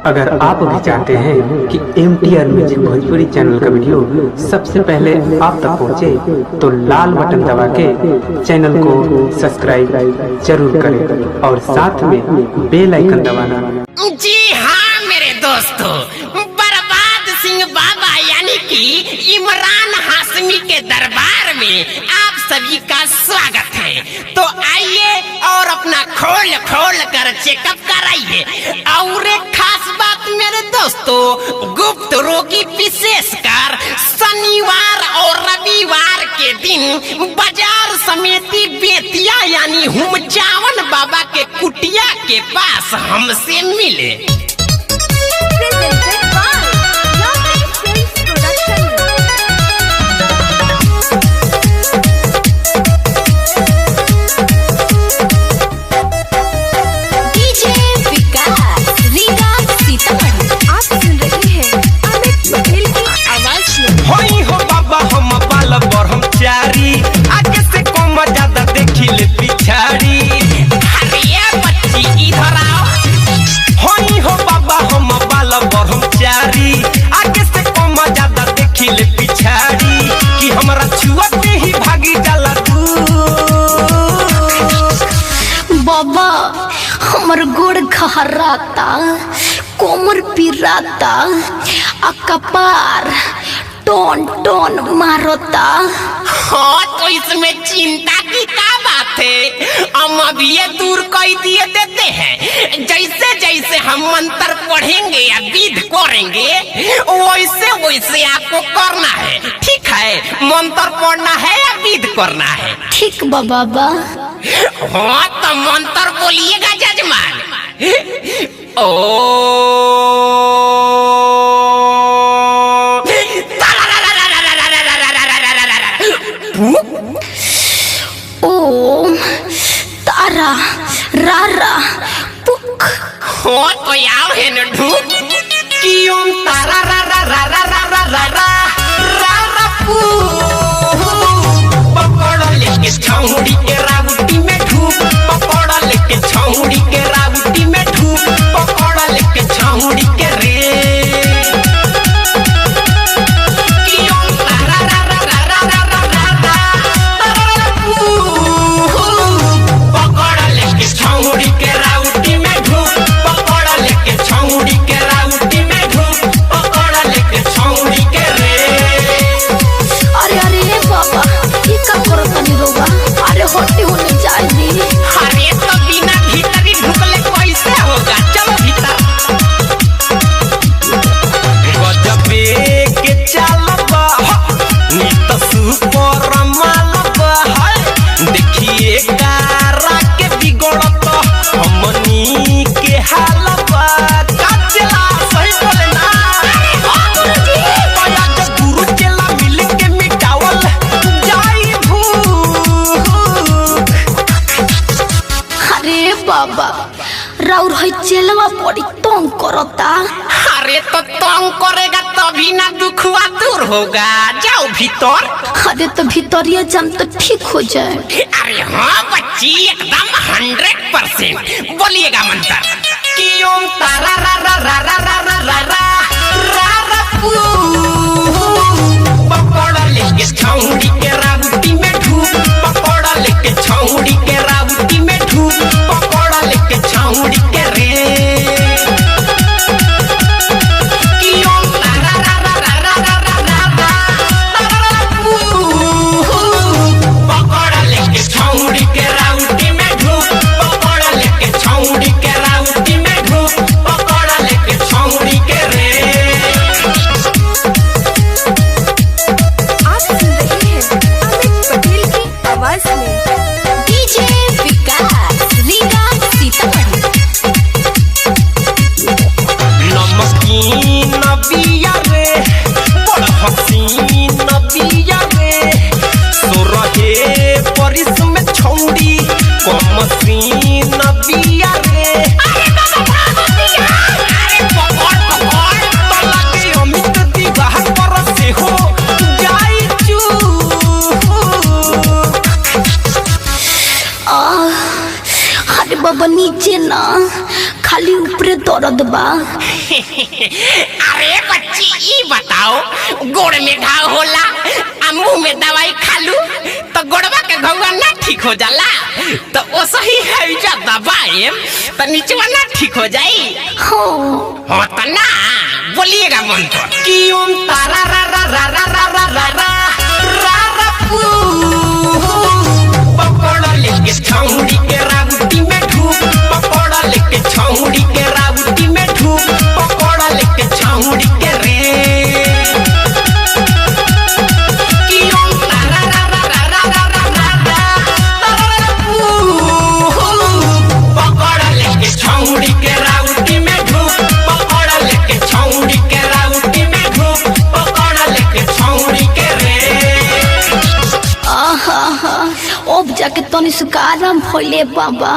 अगर आप भी चाहते हैं कि MTR म्यूजिक भोजपुरी चैनल का वीडियो सबसे पहले आप तक पहुंचे, तो लाल बटन दबा के चैनल को सब्सक्राइब जरूर करें और साथ में बेल आइकन दबाना। जी हाँ मेरे दोस्तों, बर्बाद सिंह बाबा यानी कि इमरान हाशमी के दरबार में आप सभी का स्वागत है। तो आइए और अपना खोल खोल कर चेकअप कराइए। और एक खास बात मेरे दोस्तों, गुप्त रोगी विशेषकर शनिवार और रविवार के दिन बाजार समिति बेतिया यानी हुमचावन बाबा के कुटिया के पास हमसे मिले। आगे से कम ज्यादा देखी ले पिछाड़ी। अरे बच्ची इधर आओ। होई हो बाबा हम बाल ब्रह्मचारी, आगे से कम ज्यादा देखी ले पिछाड़ी। कि हमरा छुआते ही भागी जाला तू। बाबा हमर गोड़ घहराता, कोमर पिराता, आ कपार टोन टोन मारता। हाँ तो इसमें चिंता की क्या बात है, हम अभी ये दूर कर दिए देते हैं। जैसे जैसे हम मंत्र पढ़ेंगे या विध करेंगे वैसे वैसे आपको करना है, ठीक है? मंत्र पढ़ना है या विध करना है? ठीक बा बाबा। हाँ तो मंत्र बोलिएगा जजमान। ओम तारा रारा पुक। हो तो याव है न ढूक कि ओम तारा रा रा रा रा रा रा रा रा रा रा पू। पकड़ लेके छौड़ी के रावटी में ढूक, पकड़ लेके छौड़ी के रावटी में ढूक, पकड़ लेके छौड़ी के रे। कि ओम तारा रा रा रा रा रा रा रा रा रा पू। पकड़ लेके छौड़ी के रावटी में ढूक, पकड़ लेके छौड़ी के रावटी में ढूक, पकड़ लेके छौड़ी के रे। अरे अरे बाबा ये का करता नहीं रोगा। अरे होटी होने चाहिए। अरे तो बिना भीतरी ढुकले कैसे होगा? चलो भीतर। गजबे के चालबा नीत सुपर मालबा। देखिए कारा के बिगड़त हमनी के हालबा। काचला सही बोले ना। आज गुरु चेला मिल के मिटावल जाई भूख। अरे बाबा राउर है चेलवा बड़ी तंग करता। अरे तो तंग करेगा तभी ना दुखवा दूर होगा। जाओ भीतर। अरे तो भीतरिया जम तो ठीक हो जाए। अरे हाँ बच्ची एकदम 100%। बोलिएगा मंत्र। कि ओम तारा रा रा रा रा रा रा रा रा रा पू। पकड़ लेके छौड़ी के रावटी में ढूक, पकड़ लेके छौड़ी के रावटी में ढूक, पकड़ लेके छौड़ी के रे। कि ओम तारा रा रा रा रा रा रा रा रा पू। पकड़ लेके छौड़ी के रावटी में ढूक, पकड़ लेके छौड़ी के रावटी में ढूक, पकड़ लेके छौड़ी के रे। दर्द बा। अरे बच्ची ई बताओ, गोड़ में घाव होला आ मुंह में दवाई खालू तो गोड़वा के घाव ना ठीक हो जाला, तो ओ सही है जा दबाए तो नीचवा ना ठीक हो जाई। हो तो ना बोलिएगा मंत्र कि ओम तारा रा रा रा रा रा रा रा रा रा रा पू, पकड़ लेके छौड़ी के राउटी में ढूक, पकड़ लेके छौड़ी के राउटी में ढूक, पकड़ लेके छौड़ी के रे कि ओम तारा रा रा रा रा रा रा रा रा पू, पकड़ लेके छौड़ी के राउटी में ढूक, पकड़ लेके छौड़ी के राउटी में ढूक, पकड़ लेके छौड़ी के रे। आहा, अब जाके तनी सुकाराम भइले बाबा।